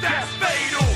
That's fatal.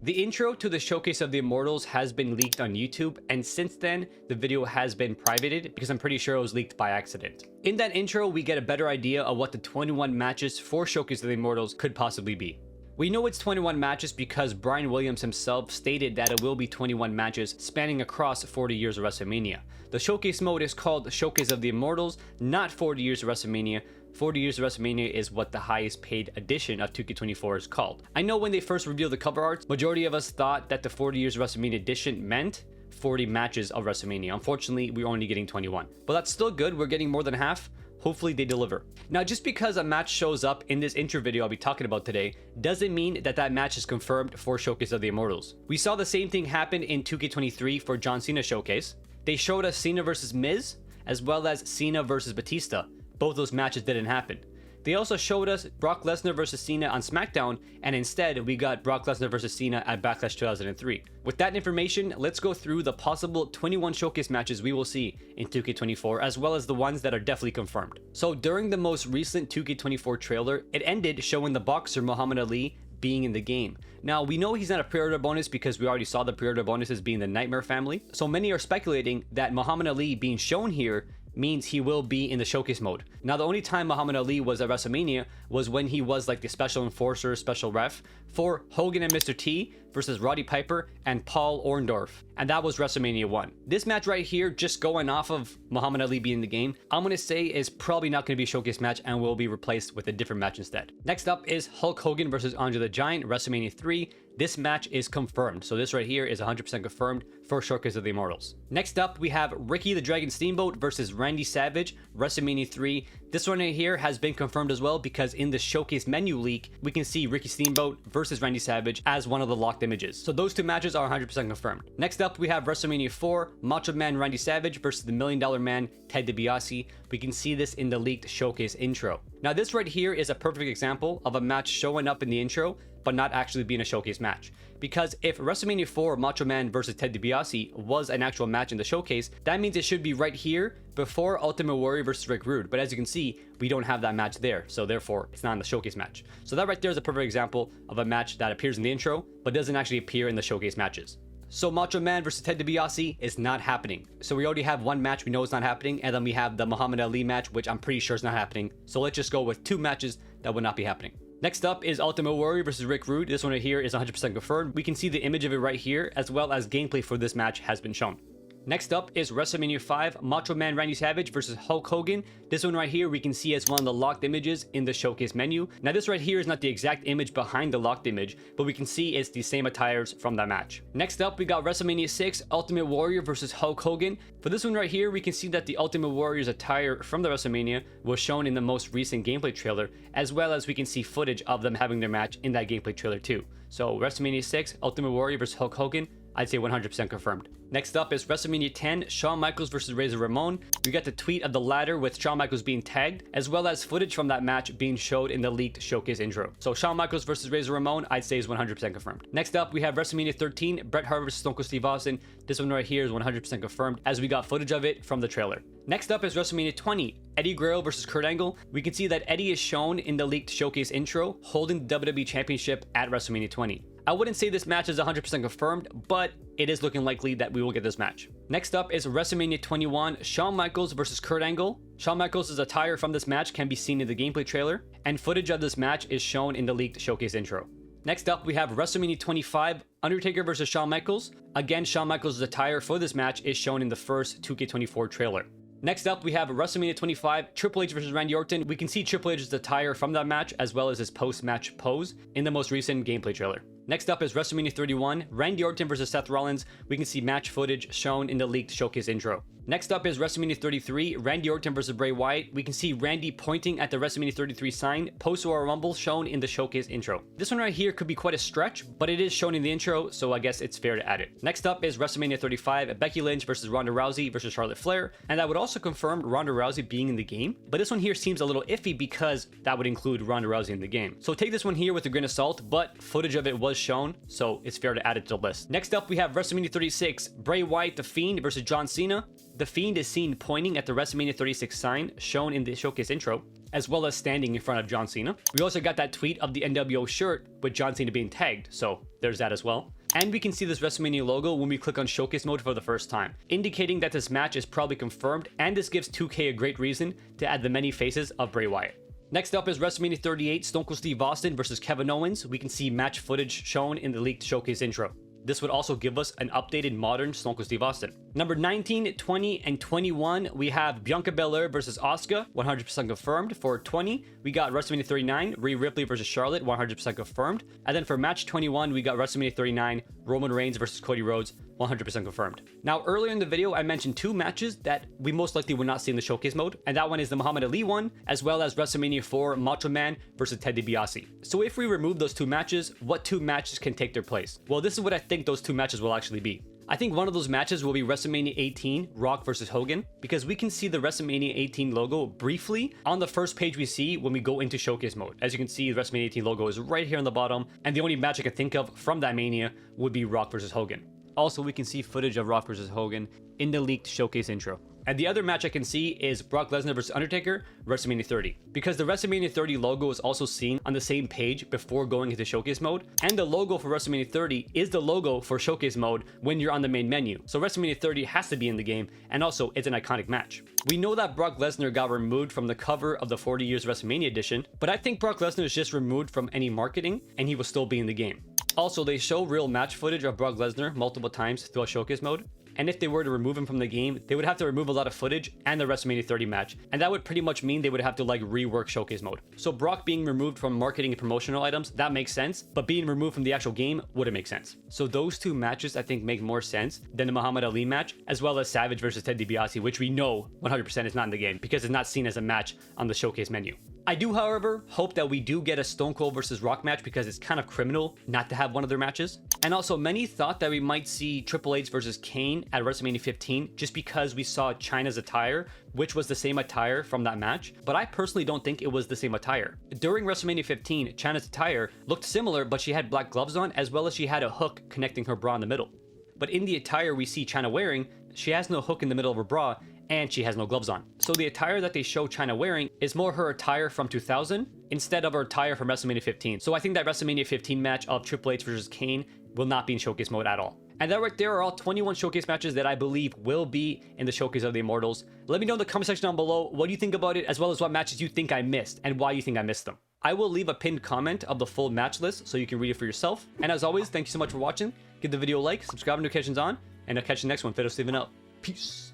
The intro to the Showcase of the Immortals has been leaked on YouTube, and since then, the video has been privated because I'm pretty sure it was leaked by accident. In that intro, we get a better idea of what the 21 matches for Showcase of the Immortals could possibly be. We know it's 21 matches because Brian Williams himself stated that it will be 21 matches spanning across 40 years of WrestleMania. The Showcase mode is called Showcase of the Immortals, not 40 years of WrestleMania. 40 years of WrestleMania is what the highest paid edition of 2K24 is called. I know when they first revealed the cover art, majority of us thought that the 40 years of WrestleMania edition meant 40 matches of WrestleMania. Unfortunately, we're only getting 21. But that's still good, we're getting more than half. Hopefully they deliver. Now, just because a match shows up in this intro video I'll be talking about today, doesn't mean that that match is confirmed for Showcase of the Immortals. We saw the same thing happen in 2K23 for John Cena Showcase. They showed us Cena versus Miz, as well as Cena versus Batista. Both those matches didn't happen. They also showed us Brock Lesnar versus Cena on SmackDown, and instead we got Brock Lesnar versus Cena at Backlash 2003. With that information, let's go through the possible 21 Showcase matches we will see in 2K24, as well as the ones that are definitely confirmed. So during the most recent 2K24 trailer, it ended showing the boxer Muhammad Ali being in the game. Now, we know he's not a pre-order bonus because we already saw the pre-order bonuses being the Nightmare family, so many are speculating that Muhammad Ali being shown here means he will be in the Showcase mode. Now, the only time Muhammad Ali was at WrestleMania was when he was like the special enforcer, special ref for Hogan and Mr. T versus Roddy Piper and Paul Orndorff, and that was WrestleMania 1. This match right here, just going off of Muhammad Ali being in the game, I'm gonna say is probably not gonna be a Showcase match and will be replaced with a different match instead. Next up is Hulk Hogan versus Andre the Giant, WrestleMania 3. This match is confirmed, so this right here is 100% confirmed for Showcase of the Immortals. Next up, we have Ricky the Dragon Steamboat versus Randy Savage, WrestleMania 3. This one right here has been confirmed as well because in the Showcase menu leak, we can see Ricky Steamboat versus Randy Savage as one of the locked images. So those two matches are 100% confirmed. Next up, we have WrestleMania 4, Macho Man Randy Savage versus the $1 Million Man Ted DiBiase. We can see this in the leaked Showcase intro. Now, this right here is a perfect example of a match showing up in the intro, but not actually being a Showcase match. Because if WrestleMania 4 Macho Man versus Ted DiBiase was an actual match in the Showcase, that means it should be right here before Ultimate Warrior versus Rick Rude. But as you can see, we don't have that match there, so therefore it's not in the Showcase match. So that right there is a perfect example of a match that appears in the intro, but doesn't actually appear in the Showcase matches. So Macho Man versus Ted DiBiase is not happening. So we already have one match we know it's not happening, and then we have the Muhammad Ali match, which I'm pretty sure is not happening. So let's just go with two matches that would not be happening. Next up is Ultimate Warrior versus Rick Rude. This one right here is 100% confirmed. We can see the image of it right here, as well as gameplay for this match has been shown. Next up is WrestleMania 5, Macho Man Randy Savage versus Hulk Hogan. This one right here we can see as one of the locked images in the Showcase menu. Now this right here is not the exact image behind the locked image, but we can see it's the same attires from that match. Next up, we got WrestleMania 6, Ultimate Warrior versus Hulk Hogan. For this one right here, we can see that the Ultimate Warrior's attire from the WrestleMania was shown in the most recent gameplay trailer, as well as we can see footage of them having their match in that gameplay trailer too. So WrestleMania 6, Ultimate Warrior versus Hulk Hogan, I'd say 100% confirmed. Next up is WrestleMania 10, Shawn Michaels versus Razor Ramon. We got the tweet of the ladder with Shawn Michaels being tagged, as well as footage from that match being showed in the leaked Showcase intro. So Shawn Michaels versus Razor Ramon, I'd say is 100% confirmed. Next up, we have WrestleMania 13, Bret Hart versus Stone Cold Steve Austin. This one right here is 100% confirmed, as we got footage of it from the trailer. Next up is WrestleMania 20, Eddie Guerrero versus Kurt Angle. We can see that Eddie is shown in the leaked Showcase intro, holding the WWE Championship at WrestleMania 20. I wouldn't say this match is 100% confirmed, but it is looking likely that we will get this match. Next up is WrestleMania 21, Shawn Michaels versus Kurt Angle. Shawn Michaels' attire from this match can be seen in the gameplay trailer, and footage of this match is shown in the leaked Showcase intro. Next up, we have WrestleMania 25, Undertaker versus Shawn Michaels. Again, Shawn Michaels' attire for this match is shown in the first 2K24 trailer. Next up, we have WrestleMania 25, Triple H versus Randy Orton. We can see Triple H's attire from that match, as well as his post-match pose in the most recent gameplay trailer. Next up is WrestleMania 31, Randy Orton versus Seth Rollins. We can see match footage shown in the leaked Showcase intro. Next up is WrestleMania 33, Randy Orton versus Bray Wyatt. We can see Randy pointing at the WrestleMania 33 sign, post-Royal Rumble, shown in the Showcase intro. This one right here could be quite a stretch, but it is shown in the intro, so I guess it's fair to add it. Next up is WrestleMania 35, Becky Lynch versus Ronda Rousey versus Charlotte Flair, and that would also confirm Ronda Rousey being in the game, but this one here seems a little iffy because that would include Ronda Rousey in the game. So take this one here with a grain of salt, but footage of it was shown, so it's fair to add it to the list. Next up, we have WrestleMania 36, Bray Wyatt The Fiend versus John Cena. The Fiend is seen pointing at the WrestleMania 36 sign shown in the Showcase intro. as well as standing in front of John Cena. We also got that tweet of the NWO shirt with John Cena being tagged, so there's that as well. And we can see this WrestleMania logo when we click on Showcase mode for the first time, indicating that this match is probably confirmed, and this gives 2K a great reason to add the many faces of Bray Wyatt. Next up is WrestleMania 38 Stone Cold Steve Austin versus Kevin Owens. We can see match footage shown in the leaked Showcase intro. This would also give us an updated modern Stone Cold Steve Austin. Number 19, 20, and 21, we have Bianca Belair versus Asuka, 100% confirmed. For 20, we got WrestleMania 39, Rhea Ripley versus Charlotte, 100% confirmed. And then for match 21, we got WrestleMania 39, Roman Reigns versus Cody Rhodes, 100% confirmed. Now, earlier in the video, I mentioned two matches that we most likely would not see in the Showcase mode, and that one is the Muhammad Ali one, as well as WrestleMania 4 Macho Man versus Ted DiBiase. So if we remove those two matches, what two matches can take their place? Well, this is what I think those two matches will actually be. I think one of those matches will be WrestleMania 18, Rock versus Hogan, because we can see the WrestleMania 18 logo briefly on the first page we see when we go into Showcase mode. As you can see, the WrestleMania 18 logo is right here on the bottom, and the only match I can think of from that Mania would be Rock versus Hogan. Also, we can see footage of Rock versus Hogan in the leaked Showcase intro. And the other match I can see is Brock Lesnar versus Undertaker, WrestleMania 30. Because the WrestleMania 30 logo is also seen on the same page before going into Showcase mode, and the logo for WrestleMania 30 is the logo for Showcase mode when you're on the main menu. So WrestleMania 30 has to be in the game, and also it's an iconic match. We know that Brock Lesnar got removed from the cover of the 40 Years WrestleMania edition, but I think Brock Lesnar is just removed from any marketing, and he will still be in the game. Also, they show real match footage of Brock Lesnar multiple times throughout Showcase mode, and if they were to remove him from the game, they would have to remove a lot of footage and the WrestleMania 30 match, and that would pretty much mean they would have to like rework Showcase mode. So Brock being removed from marketing and promotional items, that makes sense, but being removed from the actual game wouldn't make sense. So those two matches I think make more sense than the Muhammad Ali match, as well as Savage versus Ted DiBiase, which we know 100% is not in the game because it's not seen as a match on the Showcase menu. I do, however, hope that we do get a Stone Cold versus Rock match because it's kind of criminal not to have one of their matches. And also, many thought that we might see Triple H versus Kane at WrestleMania 15 just because we saw Chyna's attire, which was the same attire from that match, but I personally don't think it was the same attire. During WrestleMania 15, Chyna's attire looked similar, but she had black gloves on, as well as she had a hook connecting her bra in the middle. But in the attire we see Chyna wearing, she has no hook in the middle of her bra, and she has no gloves on. So the attire that they show Chyna wearing is more her attire from 2000 instead of her attire from WrestleMania 15. So I think that WrestleMania 15 match of Triple H versus Kane will not be in Showcase mode at all. And that right there are all 21 Showcase matches that I believe will be in the Showcase of the Immortals. Let me know in the comment section down below what you think about it, as well as what matches you think I missed and why you think I missed them. I will leave a pinned comment of the full match list so you can read it for yourself. And as always, thank you so much for watching. Give the video a like, subscribe to notifications on, and I'll catch you next one. Fiddle Steven out. Peace.